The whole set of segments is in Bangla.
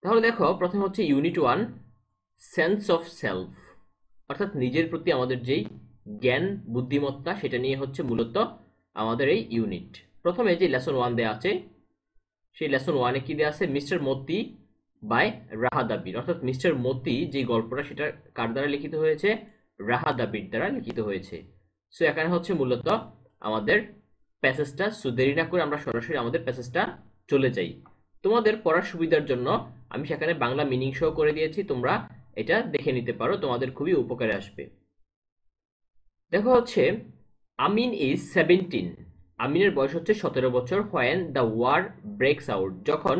তাহলে দেখো, প্রথম হচ্ছে ইউনিট 1, সেন্স অফ সেলফ, অর্থাৎ নিজের প্রতি আমাদের যেই জ্ঞান বুদ্ধিমত্তা, সেটা নিয়ে হচ্ছে মূলত আমাদের এই ইউনিট। প্রথমে যে লেসন 1 দেওয়া আছে, সেই লেসন 1-এ কি দেওয়া আছে? মিস্টার মতি বাই রাহাদাবির, অর্থাৎ মিস্টার মতি যে গল্পটা, সেটা কার দ্বারা লিখিত হয়েছে? রাহাদাবির দ্বারা লিখিত হয়েছে। সো এখানে হচ্ছে মূলত আমাদের প্যাসেজটা। সো দেরি না করে আমরা সরাসরি আমাদের প্যাসেজটা চলে যাই। তোমাদের পড়ার সুবিধার জন্য আমি সেখানে বাংলা মিনিং সহ করে দিয়েছি, তোমরা এটা দেখে নিতে পারো, তোমাদের খুবই উপকারে আসবে। দেখো হচ্ছে, আমিন ইজ 17, আমিনের বয়স হচ্ছে 17 বছর। When the war breaks out, যখন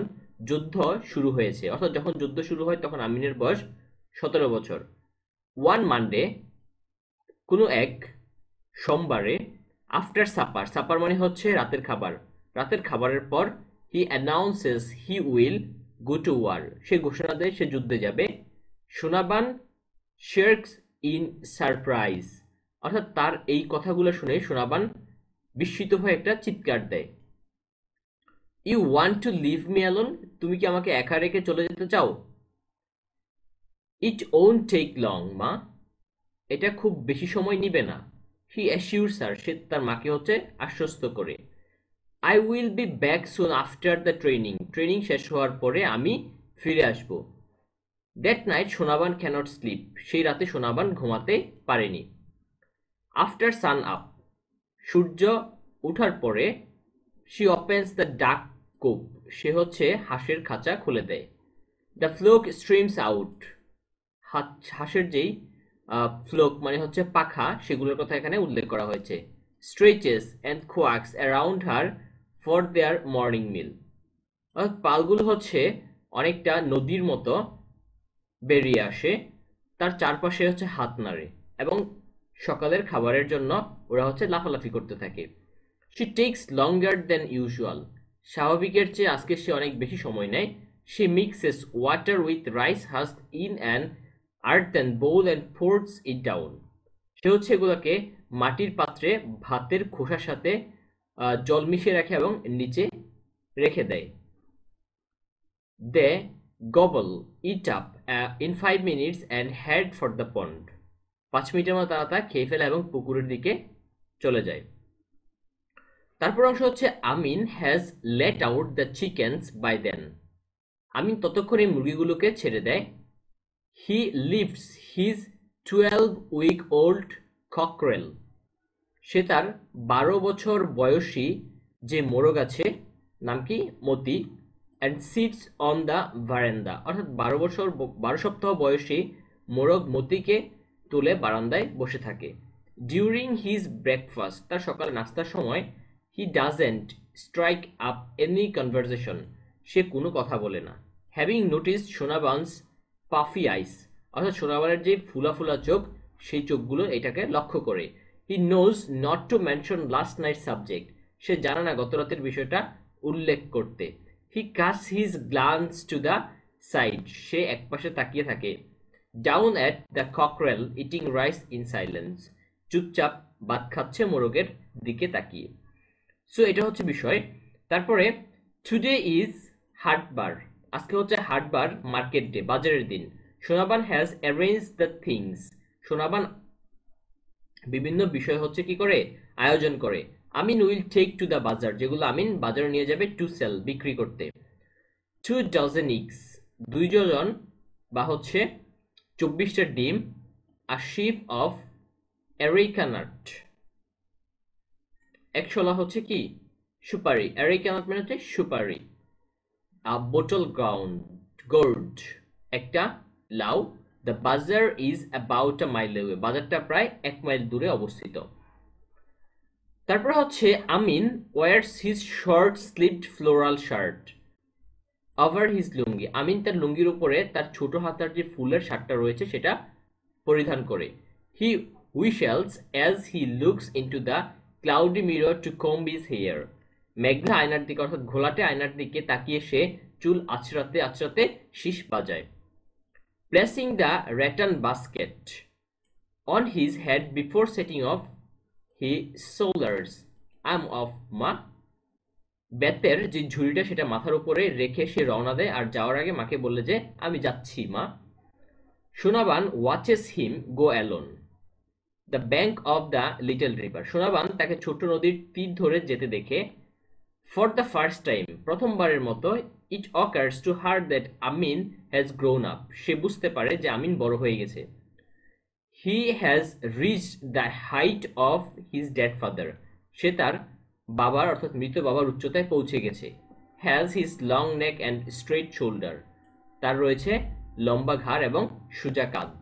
যুদ্ধ শুরু হয়েছে, অর্থাৎ যখন যুদ্ধ শুরু হয় তখন আমিনের বয়স 17 বছর। ওয়ান মানডে, কোনো এক সোমবারে, আফটার সাপার, সাপার মানে হচ্ছে রাতের খাবার, রাতের খাবারের পর, he announces he will go to war, সে ঘোষণা দেয় সে যুদ্ধে যাবে। সোনাবান শেয়ার্কস ইন সারপ্রাইজ, অর্থাৎ তার এই কথাগুলো শুনে সোনাবান বিস্মিত হয়ে একটা চিৎকার দেয়। You want to leave me alone, তুমি কি আমাকে একা রেখে চলে যেতে চাও? ইট ওন্ট টেক লং মা, এটা খুব বেশি সময় নিবে না। হি অ্যাসিউরস হার, সে তার মাকে হচ্ছে আশ্বস্ত করে। I will be back soon after the training, training শেষ হওয়ার পরে আমি ফিরে আসব। That night Sonaban can't sleep, সেই রাতে সোনাবান ঘুমাতে পারেনি। আফটার সান আপ, সূর্য ওঠার পরে, শি ওপেন্স দ্য ডাক কোপ, সে হচ্ছে হাঁসের খাঁচা খুলে দেয়। দ্য ফ্লোক স্ট্রিমস আউট, হাঁসের যেই ফ্লোক মানে হচ্ছে পাখা, সেগুলোর কথা এখানে উল্লেখ করা হয়েছে। Stretches and quacks around her for their morning meal, অর্থাৎ পালগুলো হচ্ছে অনেকটা নদীর মতো বেরিয়ে আসে, তার চারপাশে হচ্ছে হাত নাড়ে, এবং সকালের খাবারের জন্য ওরা হচ্ছে লাফালাফি করতে থাকে। She takes longer than usual, স্বাভাবিকের চেয়ে আজকে সে অনেক বেশি সময় নেয়। She mixes water with rice husk in an earthen bowl and pours it down, সে হচ্ছে এগুলোকে মাটির পাত্রে ভাতের খোসার সাথে জল মিশিয়ে রাখে এবং নিচে রেখে দেয়। They gobble it up in 5 minutes and head for the pond, 5 মিনিটের মধ্যে তারা তা খেয়ে ফেলে এবং পুকুরের দিকে চলে যায়। তারপর অংশ হচ্ছে, Amin has let out the chickens by then, Amin ততক্ষণে মুরগিগুলোকে ছেড়ে দেয়। He lifts his 12-week-old cockerel, সে তার 12 বছর বয়সী যে মোরগ আছে, নাম কি? Moti. And sits on the verandah, অর্থাৎ 12 সপ্তাহ বয়সী মোরগ মতিকে তুলে বারান্দায় বসে থাকে। ডিউরিং হিজ ব্রেকফাস্ট, তার সকালে নাস্তার সময়, he doesn't strike up any conversation, সে কোনো কথা বলে না। Having notice Sonaban's puffy eyes, অর্থাৎ সোনাবানের যে ফুলা ফুলা চোখ, সেই চোখগুলো এটাকে লক্ষ্য করে। He knows not to mention last night subject, সে জানে না গত রাতের বিষয়টা উল্লেখ করতে। He cast his glance to the side, সে একপাশে তাকিয়ে থাকে। Down at the cockerel eating rice in silence, চুপচাপ ভাত খাচ্ছে মোরগের দিকে তাকিয়ে। সো এটা হচ্ছে বিষয়। তারপরে, টুডে ইজ হাটবার, আজকে হচ্ছে হাটবার, মার্কেট ডে, বাজারের দিন। Sonaban has arrange the things, Sonaban বিভিন্ন বিষয় হচ্ছে কি করে? আয়োজন করে। আমিন উইল টেক টু দ্য বাজার, যেগুলো আমিন বাজারে নিয়ে যাবে, টু সেল, বিক্রি করতে। 2 dozen eggs, 2 ডজন বা হচ্ছে 24টা ডিম। আ শিপ অফ এরিকানাট, একশলা হচ্ছে কি? সুপারি, এরিকানাট মানে হচ্ছে সুপারি। আ বোটল গোর্ড, একটা লাউ। The bazaar is about a mile away, বাজারটা প্রায় 1 মাইল দূরে অবস্থিত। তারপরে হচ্ছে, Amin wears his short sleeved floral shirt over his lungi, Amin তার লুঙ্গির উপরে তার ছোট হাতার যে ফুলের শার্টটা রয়েছে সেটা পরিধান করে। He whistles as he looks into the cloudy mirror to comb his hair, মেঘলা আয়নার দিকে, অর্থাৎ ঘোলাটে আয়নার দিকে তাকিয়ে সে চুল আছড়াতে আছড়াতে শীষ বাজায়। Placing the rattan basket on his head before setting off he shoulders, I am off ma, বেতের যে ঝুড়িটা সেটা মাথার উপরে রেখে সে রওনা দেয় আর যাওয়ার আগে মাকে বললে যে আমি যাচ্ছি মা। Sonaban watches him go alone the bank of the little river. Sonaban তাকে ছোট্ট নদীর তীর ধরে যেতে দেখে ফর দ্য ফার্স্ট টাইম প্রথমবারের মতো it occurs to her that Amin has grown up. সে বুঝতে পারে যে আমিন বড় হয়ে গেছে। He has reached the height of his dead father. সে তার বাবার অর্থাৎ মৃত বাবার উচ্চতায় পৌঁছে গেছে। Has his long neck and straight shoulder. তার রয়েছে লম্বা ঘাড় এবং সোজা কাঁধ।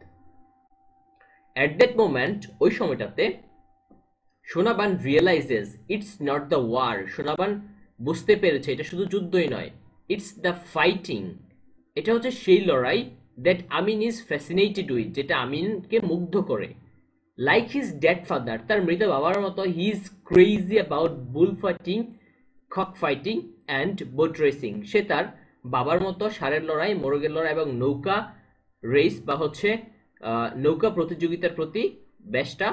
অ্যাট দ্যাট মোমেন্ট ওই সময়টাতে Sonaban realises it's not the war. Sonaban বুঝতে পেরেছে এটা শুধু যুদ্ধই নয়, ইটস দ্য ফাইটিং। এটা হচ্ছে সেই লড়াই that Amin is fascinated with, যেটা আমিনকে মুগ্ধ করে। লাইক হিজ ডেড ফাদার, তার মৃত বাবার মতো he is crazy about bull fighting, cock fighting and boat racing. সে তার বাবার মতো ষাঁড়ের লড়াই, মোরগের লড়াই এবং নৌকা রেস বা হচ্ছে নৌকা প্রতিযোগিতার প্রতি বেশটা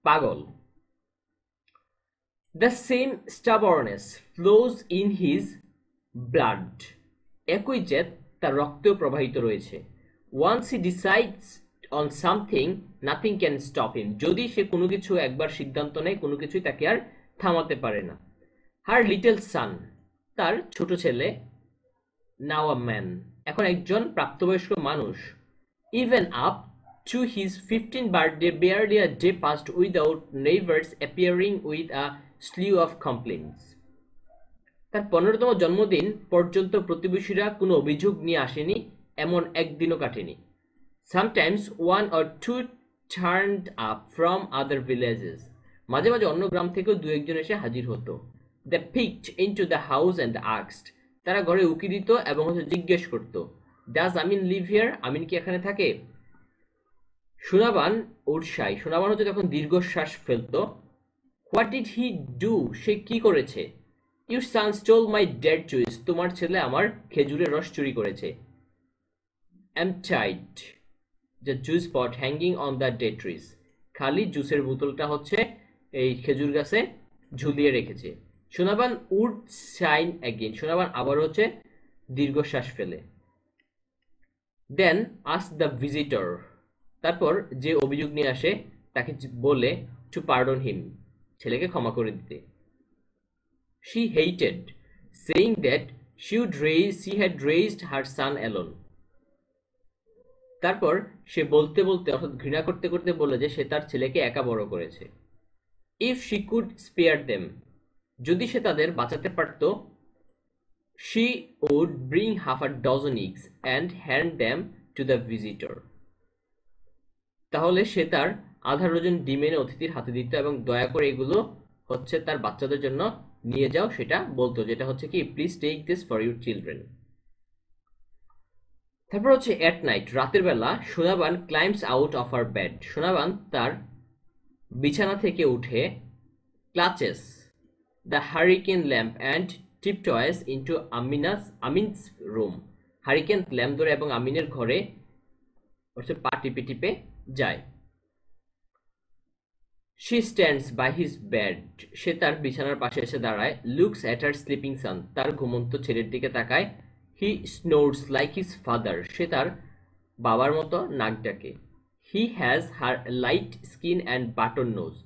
পাগল। The same stubbornness flows in his blood. একই জেদ তার রক্তেও প্রবাহিত রয়েছে। Once he decides on something nothing can stop him. যদি সে কোনো কিছু একবার সিদ্ধান্ত নেয় কোনো কিছুই তাকে আর থামাতে পারে না। হার লিটল সান, তার ছোট ছেলে, নাও আ ম্যান, এখন একজন প্রাপ্তবয়স্ক মানুষ। Even up to his 15th birthday, barely a day passed without neighbors appearing with a slew of complaints. তার 15তম জন্মদিন পর্যন্ত প্রতিবেশীরা কোনো অভিযোগ নিয়ে আসেনি, এমন একদিনও কাটেনি। Sometimes one or two turned up from other villages. মাঝে মাঝে অন্য গ্রাম থেকেও দু একজন এসে হাজির হতো। They peeked into the house and asked. তারা ঘরে উকি দিত এবং জিজ্ঞেস করত, Does Amin live here? আমিন কি এখানে থাকে? সোনাবান উৎসাহী, সোনাবান হচ্ছে তখন দীর্ঘশ্বাস ফেলত। What did he do? সে কি করেছে? Your son stole my date juice, তোমার ছেলে আমার খেজুরের রস চুরি করেছে। Emptied the juice pot hanging on the date trees, খালি জুসের বোতলটা হচ্ছে এই খেজুর গাছে ঝুলিয়ে রেখেছে। Sonaban would shine again, Sonaban আবার হচ্ছে দীর্ঘশ্বাস ফেলে। দেন আস দ্য ভিজিটর, তারপর যে অভিযোগ নিয়ে আসে তাকে বলে টু পার্ডন হিম, ছেলেকে ক্ষমা করে দিতে। She hated saying that she had raised her son alone. তারপর সে বলতে বলতে অর্থাৎ ঘৃণা করতে করতে বলে যে সে তার ছেলেকে একা বড় করেছে। If she could spare them, যদি সে তাদের বাঁচাতে পারত, she would bring half a dozen eggs and hand them to the visitor. তাহলে সে তার আধা ডজন ডিম এনে অতিথির হাতে দিত এবং দয়া করে এগুলো হচ্ছে তার বাচ্চাদের জন্য নিয়ে যাও সেটা বলতো, যেটা হচ্ছে কি please take this for your children. তারপর হচ্ছে এট নাইট, রাতের বেলা Sonaban climbs out of her bed, Sonaban তার বিছানা থেকে উঠে clutches the hurricane lamp and tiptoes into Amin's room. Hurricane lamp ধরে এবং আমিনের ঘরে হচ্ছে পা টিপে টিপে যায়। She stands by his bed, সে তার বিছানার পাশে এসে দাঁড়ায়। Looks at her sleeping son, তার ঘুমন্ত ছেলের দিকে তাকায়। হি স্নোরস লাইক হিজ ফাদার, সে তার বাবার মতো নাক ডাকে। He has her light skin and button nose,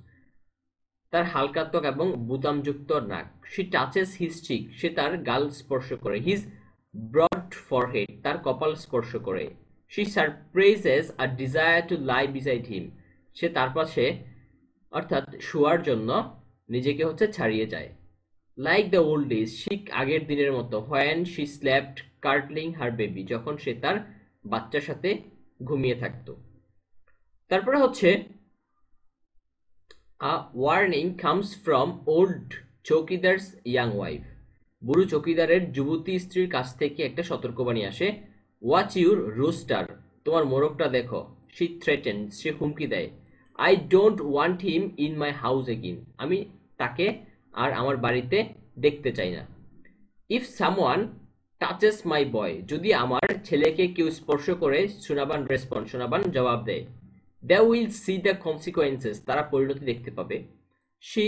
তার হালকা ত্বক এবং বুতামযুক্ত নাক। শি টাচেস হিজ চিক, সে তার গাল স্পর্শ করে। হিজ ব্রড ফরহেড, তার কপাল স্পর্শ করে। She surprises a desire to lie beside him, সে তার পাশে অর্থাৎ শোয়ার জন্য নিজেকে হচ্ছে ছাড়িয়ে যায়। লাইক দ্য ওল্ড ডেজ, ঠিক আগের দিনের মতো। When she slapped cuddling her baby, যখন সে তার বাচ্চার সাথে ঘুমিয়ে থাকতো। তারপরে হচ্ছে a warning comes from old chowkidar's young wife, বুড়ো চৌকিদারের যুবতী স্ত্রীর কাছ থেকে একটা সতর্কবাণী আসে। ওয়াচ ইউর রোস্টার, তোমার মোরগটা দেখো। শি থ্রেটেন্স, সে হুমকি দেয়। I don't want him in my house again, আমি তাকে আর আমার বাড়িতে দেখতে চাই না। If someone touches my boy, যদি আমার ছেলেকে কেউ স্পর্শ করে, সোনাবান জবাব দেয়। They will see the consequences, তারা পরিণতি দেখতে পাবে। She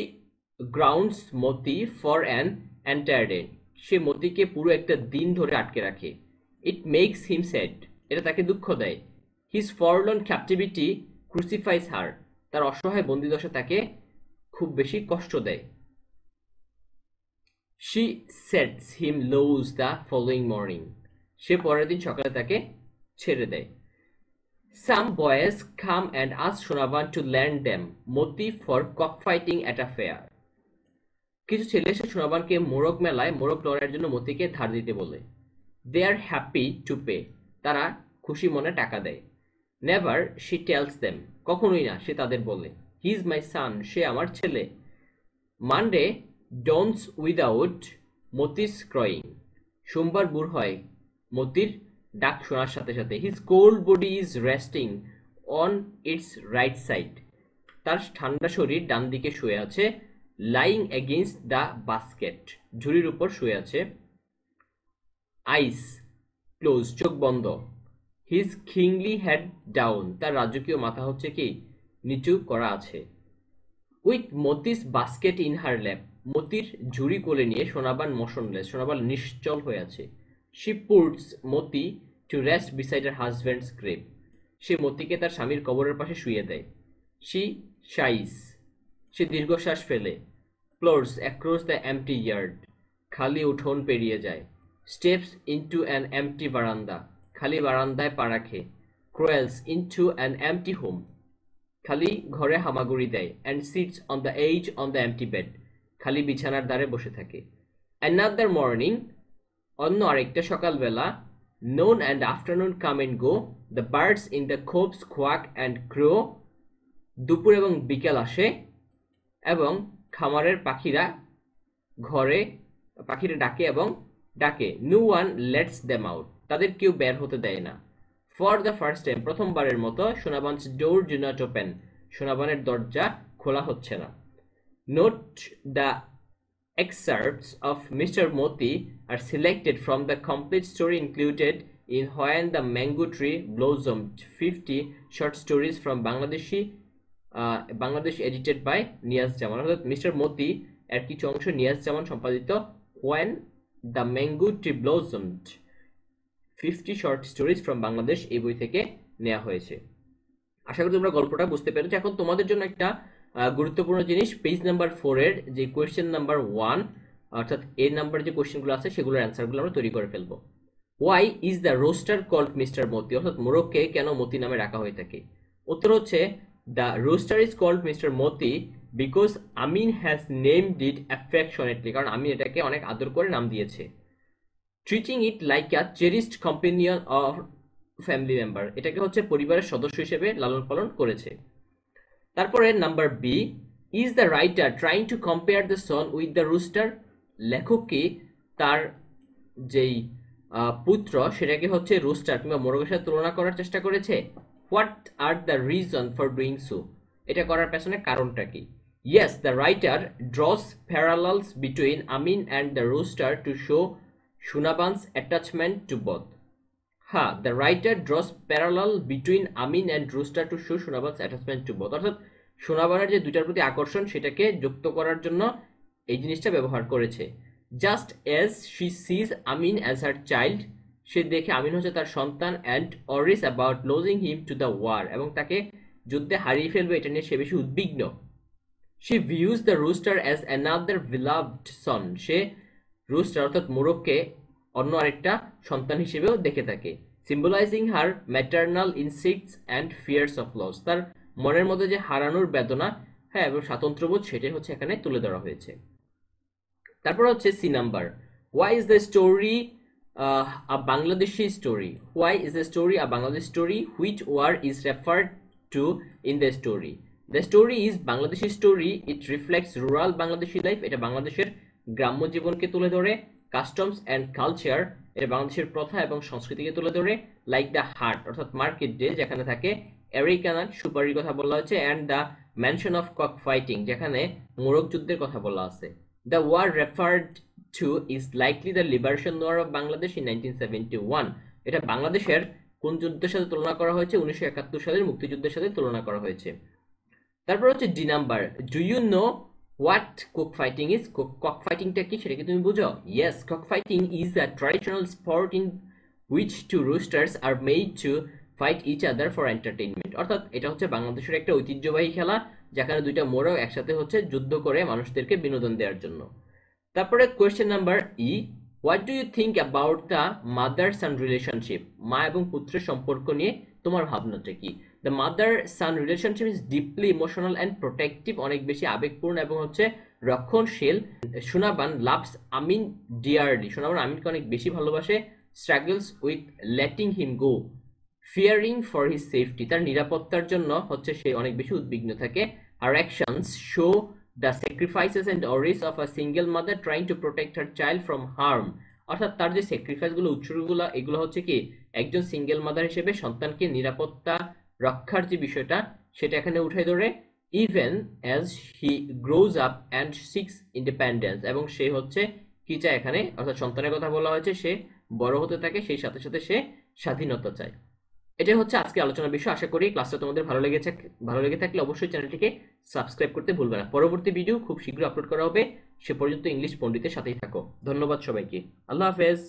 grounds Moti for an entire day, সে মতিকে পুরো একটা দিন ধরে আটকে রাখে। ইট মেক্স হিম স্যাড, এটা তাকে দুঃখ দেয়। হিজ ফরলর্ন ক্যাপটিভিটি ক্রুসিফাইস হার, তার অসহায় বন্দিদশা তাকে খুব বেশি কষ্ট দেয়। She sets him loose the following morning, সে পরের দিন সকালে তাকে ছেড়ে দেয়। Some boys come and ask Sonaban to lend them Moti for cock fighting at a fair, কিছু ছেলে এসে সোনাবানকে মোরগ মেলায় মোরগ লড়াইয়ের জন্য মতিকে ধার দিতে বলে। দে আর হ্যাপি টু পে, তারা খুশি মনে টাকা দেয়। নেভার শি টেলস দেম, কখনোই না সে তাদের বলে। হি ইজ মাই সান, সে আমার ছেলে। মানডে ডনস উইদাউট মতিস ক্রয়িং, সোমবার ভোর হয় মতির ডাক শোনার সাথে সাথে। His cold body is resting on it's right side, তার ঠান্ডা শরীর ডান দিকে শুয়ে আছে। লাইং এগেইনস্ট দ্য বাস্কেট, ঝুড়ির উপর শুয়ে আছে। আইস ক্লোজ, চোখ বন্ধ। হিজ কিংলি হেড ডাউন, তার রাজকীয় মাথা হচ্ছে কি নিচু করা আছে। With Moti's basket in her lap, মতির ঝুড়ি কোলে নিয়ে সোনাবান মোশনলেস, সোনাবান নিশ্চল হয়ে আছে। She puts Moti to rest beside her husband's grave, সে মতিকে তার স্বামীর কবরের পাশে শুয়ে দেয়। শি শাইস, সে দীর্ঘশ্বাস ফেলে। প্লোরস অ্যাক্রস দ্য এমটি ইয়ার্ড, খালি উঠোন পেরিয়ে যায়। স্টেপস ইনটু অ্যান এমটি বারান্দা, খালি বারান্দায় পা রাখে। Crawls into an empty home, খালি ঘরে হামাগুড়ি দেয়। And sits on the edge on the empty bed, খালি বিছানার দ্বারে বসে থাকে। অ্যানাদার মর্নিং, অন্য আরেকটা সকালবেলা। Noon and afternoon come and go, the birds in the খোপস কোয়াক অ্যান্ড ক্রো, দুপুর এবং বিকেল আসে এবং খামারের পাখিরা ঘরে পাখিরা ডাকে এবং ডাকে। No one lets them out, তাদের কেউ বের হতে দেয় না। ফর দ্য ফার্স্ট টাইম, প্রথমবারের মতো সোনাবানস ডোর ডু নট ওপেন, সোনাবানের দরজা খোলা হচ্ছে না। Note the excerpts of Mr. Moti are selected from the complete story included in When the Mango Tree Blossomed, 50 short stories from Bangladesh edited by Niaz Zaman, অর্থাৎ মিস্টার মতি এর কিছু অংশ নিয়াজ জামান সম্পাদিত When the Mango Tree Blossomed, 50 short stories from Bangladesh এই বই থেকে নেওয়া হয়েছে। আশা করি তোমরা গল্পটা বুঝতে পেরেছো। এখন তোমাদের জন্য একটা গুরুত্বপূর্ণ জিনিস, পেজ নাম্বার 4 এর যে কোয়েশ্চেন নাম্বার 1 অর্থাৎ এর নাম্বার যে কোয়েশ্চেনগুলো আছে সেগুলোর অ্যান্সারগুলো আমরা তৈরি করে ফেলবো। Why is the rooster called mister Moti, অর্থাৎ মোরগকে কেন মতি নামে রাখা হয়ে থাকে? উত্তর হচ্ছে the rooster is called mister Moti because Amin has named it affectionately, কারণ আমিন এটাকে অনেক আদর করে নাম দিয়েছে। Treating it like a cherished companion or family member, এটাকে হচ্ছে পরিবারের সদস্য হিসেবে লালন পালন করেছে। তারপরে number B, is the writer trying to compare the son with the rooster, লেখক কি তার যেই পুত্র সেটাকে হচ্ছে রুস্টার কিংবা মোরগের সাথে তুলনা করার চেষ্টা করেছে? What are the reason for doing so, এটা করার পেছনে কারণটা কি? Yes, the writer draws parallels between Amin and the rooster to show Sonaban's attachment to both. হ্যাঁ, the writer draws parallel between Amin and rooster to show Sonaban's attachment to both, অর্থাৎ সোনাবানের যে দুইটার প্রতি আকর্ষণ সেটাকে যুক্ত করার জন্য এই জিনিসটা ব্যবহার করেছে। Just as she sees Amin as her child, সে দেখে আমিন হচ্ছে তার সন্তান। And worries about losing him to the war, এবং তাকে যুদ্ধে হারিয়ে ফেলবে এটা নিয়ে সে বেশি উদ্বিগ্ন। She views the rooster as another beloved son, সে রুস্টার অর্থাৎ মোরগকে অন্য আরেকটা সন্তান হিসেবেও দেখে থাকে। Symbolising her maternal instincts and fears of loss, তার মনের মধ্যে যে হারানোর বেদনা হ্যাঁ এবং স্বাতন্ত্র্যবোধ সেটাই হচ্ছে এখানে তুলে ধরা হয়েছে। তারপর হচ্ছে C number, why is the story a Bangladeshi story, why is the story a Bangladesh story, which war is referred to in the story. The story is Bangladeshi story, it reflects rural Bangladeshi life, এটা বাংলাদেশের গ্রাম্য জীবনকে তুলে ধরে। কাস্টমস অ্যান্ড কালচার, এটা বাংলাদেশের প্রথা এবং সংস্কৃতিকে তুলে ধরে। লাইক দ্য হাট অর্থাৎ মার্কেট ডে, যেখানে থাকে আমেরিকানাট সুপারির কথা বলা হয়েছে। And the mention of cock fighting, যেখানে মোরগ যুদ্ধের কথা বলা আছে। The war referred to is likely the liberation war of Bangladesh in 1971, এটা বাংলাদেশের কোন যুদ্ধের সাথে তুলনা করা হয়েছে? 1971 সালের মুক্তিযুদ্ধের সাথে তুলনা করা হয়েছে। তারপর হচ্ছে D number, do you know what cock fighting is, cock ফাইটিংটা কি সেটা কি তুমি বুঝো? Yes, cock fighting is a traditional sport in which two roosters are made to fight each other for entertainment. অর্থাৎ এটা হচ্ছে বাংলাদেশের একটা ঐতিহ্যবাহী খেলা, যেখানে দুইটা মোরগ একসাথে হচ্ছে যুদ্ধ করে মানুষদেরকে বিনোদন দেওয়ার জন্য। তারপরে question number E, what do you think about the mother son relationship, মা এবং পুত্রের সম্পর্ক নিয়ে তোমার ভাবনাটা কি? The mother son relationship is deeply emotional and protective, অনেক বেশি আবেগপূর্ণ এবং হচ্ছে রক্ষণশীল। সোনাবান লাভস আমিন ডিয়ারলি, সোনাবান আমিনকে অনেক বেশি ভালোবাসে। Struggles with letting him go, fearing for his safety, তার নিরাপত্তার জন্য হচ্ছে সে অনেক বেশি উদ্বিগ্ন থাকে। Her actions show the sacrifices and worries of a single mother trying to protect her child from harm. অর্থাৎ তার যে স্যাক্রিফাইসগুলো, উৎসর্গগুলো, এগুলো হচ্ছে কি একজন সিঙ্গেল মাদার হিসেবে সন্তানকে নিরাপত্তা রক্ষার যে বিষয়টা সেটা এখানে উঠাই ধরে। Even as he grows up and six independence, এবং সে হচ্ছে কি চায় এখানে, অর্থাৎ সন্তানের কথা বলা হয়েছে, সে বড় হতে থাকে, সেই সাথে সাথে সে স্বাধীনতা চায়। এটাই হচ্ছে আজকে আলোচনার বিষয়। আশা করি ক্লাসটা তোমাদের ভালো লেগে থাকলে অবশ্যই চ্যানেলটিকে সাবস্ক্রাইব করতে ভুলবে না। পরবর্তী ভিডিও খুব শীঘ্রই আপলোড করা হবে। সে পর্যন্ত ইংলিশ পণ্ডিতের সাথেই থাকো। ধন্যবাদ সবাইকে। আল্লাহ হাফেজ।